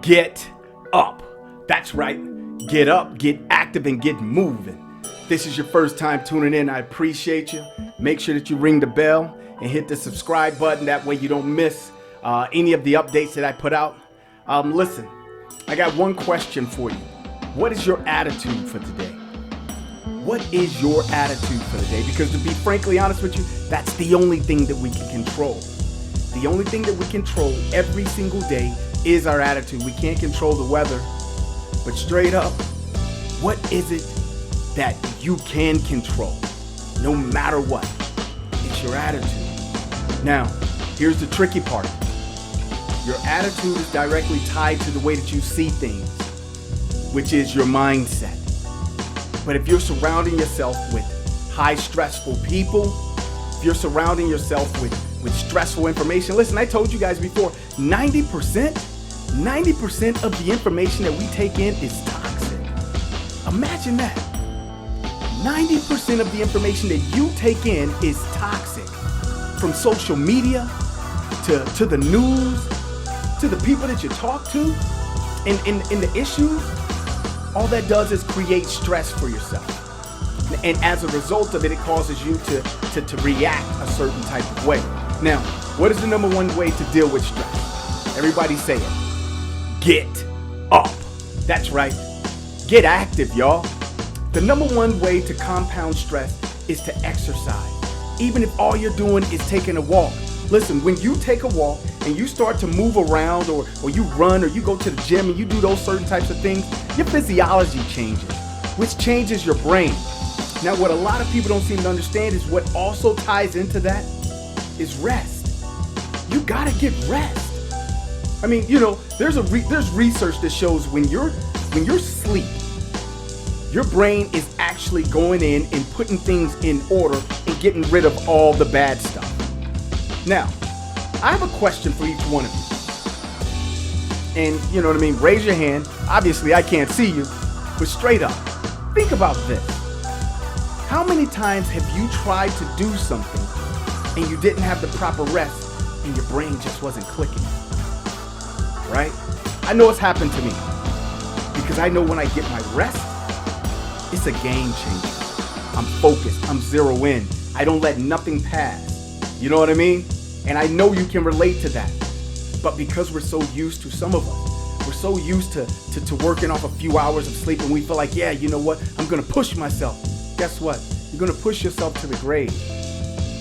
Get up. That's right. Get up, get active, and get moving. This is your first time tuning in. I appreciate you. Make sure that you ring the bell and hit the subscribe button. That way you don't miss any of the updates that I put out. Listen, I got one question for you. What is your attitude for today? What is your attitude for the day? Because to be frankly honest with you, that's the only thing that we can control. The only thing that we control every single day is our attitude. We can't control the weather, but straight up, what is it that you can control no matter what? It's your attitude. Now, here's the tricky part. Your attitude is directly tied to the way that you see things, which is your mindset. But if you're surrounding yourself with high stressful people, if you're surrounding yourself with stressful information, listen, I told you guys before, 90% of the information that we take in is toxic. Imagine that. 90% of the information that you take in is toxic. From social media to the news, to the people that you talk to, and the issues, all that does is create stress for yourself. And as a result of it, it causes you to react a certain type of way. Now, what is the number one way to deal with stress? Everybody say it. Get up. That's right. Get active, y'all. The number one way to compound stress is to exercise. Even if all you're doing is taking a walk. Listen, when you take a walk and you start to move around or you run or you go to the gym and you do those certain types of things, your physiology changes, which changes your brain. Now, what a lot of people don't seem to understand is what also ties into that is rest. You gotta get rest. I mean, there's research that shows when you're asleep, your brain is actually going in and putting things in order and getting rid of all the bad stuff. Now, I have a question for each one of you. And you know what I mean? Raise your hand. Obviously, I can't see you, but straight up, think about this. How many times have you tried to do something and you didn't have the proper rest and your brain just wasn't clicking? Right? I know it's happened to me because I know when I get my rest, it's a game changer. I'm focused. I'm zero in. I don't let nothing pass. You know what I mean? And I know you can relate to that. But because we're so used to, some of us, we're so used to working off a few hours of sleep and we feel like, yeah, you know what? I'm going to push myself. Guess what? You're going to push yourself to the grave.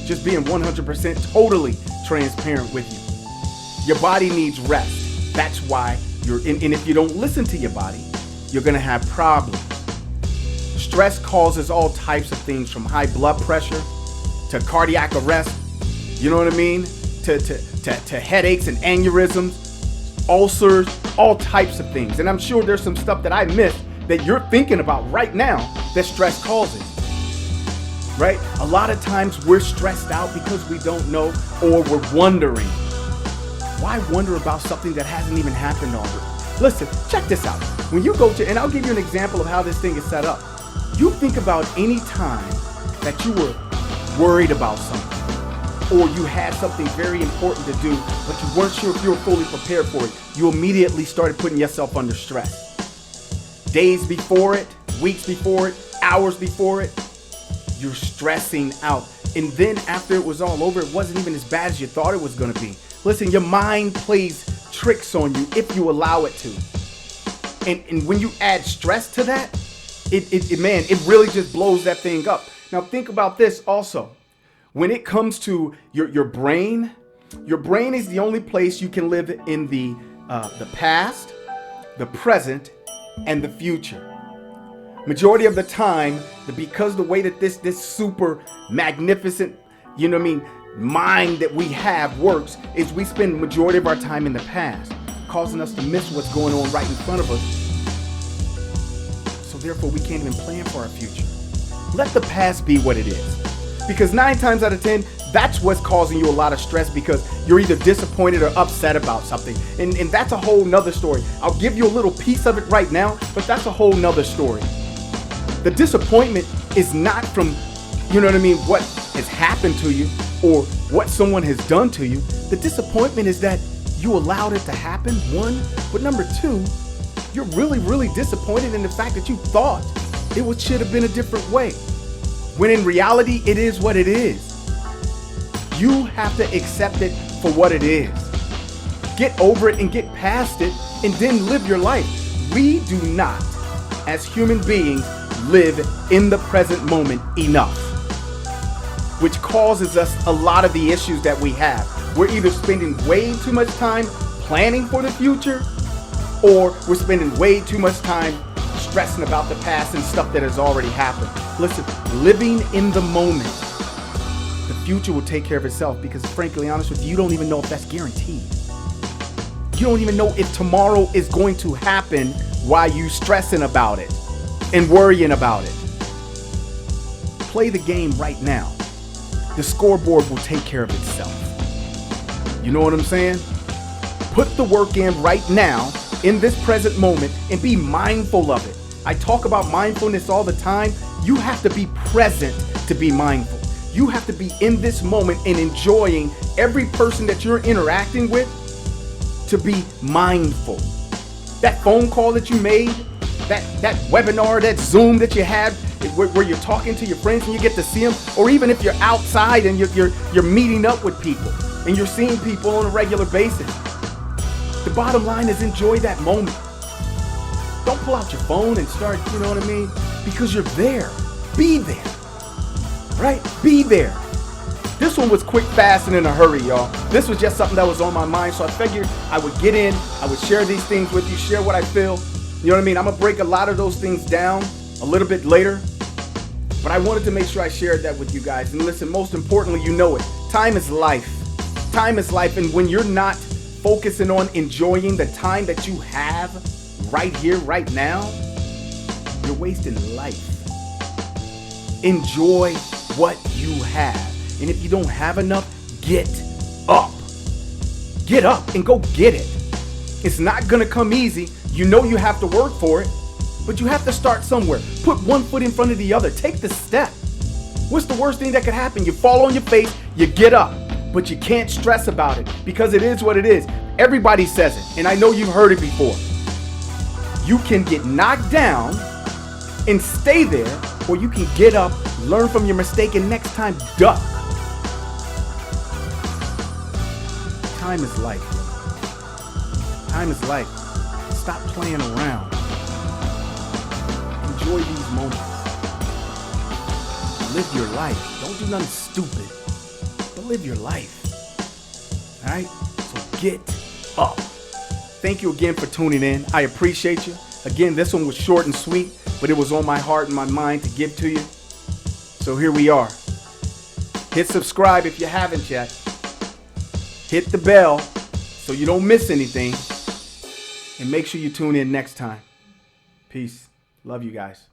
Just being 100% totally transparent with you. Your body needs rest. That's why and if you don't listen to your body, you're going to have problems. Stress causes all types of things from high blood pressure to cardiac arrest. You know what I mean? To headaches and aneurysms, ulcers, all types of things. And I'm sure there's some stuff that I missed that you're thinking about right now that stress causes. Right? A lot of times we're stressed out because we don't know or we're wondering. Why wonder about something that hasn't even happened already? Listen, check this out. When you go and I'll give you an example of how this thing is set up. You think about any time that you were worried about something, or you had something very important to do, but you weren't sure if you were fully prepared for it, you immediately started putting yourself under stress. Days before it, weeks before it, hours before it, you're stressing out. And then after it was all over, it wasn't even as bad as you thought it was going to be. Listen, your mind plays tricks on you if you allow it to. And when you add stress to that, it really just blows that thing up. Now think about this also. When it comes to your brain is the only place you can live in the past, the present, and the future. Majority of the time, because the way that this super magnificent, mind that we have works, is we spend the majority of our time in the past, causing us to miss what's going on right in front of us. So therefore, we can't even plan for our future. Let the past be what it is. Because 9 times out of 10, that's what's causing you a lot of stress, because you're either disappointed or upset about something. And that's a whole nother story. I'll give you a little piece of it right now, but that's a whole nother story. The disappointment is not from, what has happened to you or what someone has done to you. The disappointment is that you allowed it to happen, one. But number two, you're really, really disappointed in the fact that you thought it should have been a different way. When in reality, it is what it is. You have to accept it for what it is. Get over it and get past it, and then live your life. We do not, as human beings, live in the present moment enough, which causes us a lot of the issues that we have. We're either spending way too much time planning for the future, or we're spending way too much time stressing about the past and stuff that has already happened. Listen, living in the moment, the future will take care of itself, because frankly, honest with you, you don't even know if that's guaranteed. You don't even know if tomorrow is going to happen while you stressing about it and worrying about it. Play the game right now. The scoreboard will take care of itself. You know what I'm saying? Put the work in right now in this present moment and be mindful of it. I talk about mindfulness all the time. You have to be present to be mindful. You have to be in this moment and enjoying every person that you're interacting with, to be mindful. That phone call that you made, that webinar, that Zoom that you had, where you're talking to your friends and you get to see them, or even if you're outside and you're meeting up with people and you're seeing people on a regular basis. The bottom line is enjoy that moment. Don't pull out your phone and start, you know what I mean? Because you're there. Be there. Right? Be there. This one was quick, fast, and in a hurry, y'all. This was just something that was on my mind, so I figured I would get in, I would share these things with you, share what I feel. You know what I mean? I'm going to break a lot of those things down a little bit later, but I wanted to make sure I shared that with you guys. And listen, most importantly, you know it. Time is life. Time is life, and when you're not focusing on enjoying the time that you have right here, right now, you're wasting life. Enjoy what you have. And if you don't have enough, get up. Get up and go get it. It's not going to come easy. You know you have to work for it, but you have to start somewhere. Put one foot in front of the other. Take the step. What's the worst thing that could happen? You fall on your face, you get up, but you can't stress about it, because it is what it is. Everybody says it, and I know you've heard it before. You can get knocked down and stay there, or you can get up, learn from your mistake, and next time duck. Time is life. Time is life. Stop playing around. Enjoy these moments. Live your life. Don't do nothing stupid, but live your life. All right? So get up. Thank you again for tuning in. I appreciate you. Again, this one was short and sweet, but it was on my heart and my mind to give to you. So here we are. Hit subscribe if you haven't yet. Hit the bell so you don't miss anything. And make sure you tune in next time. Peace. Love you guys.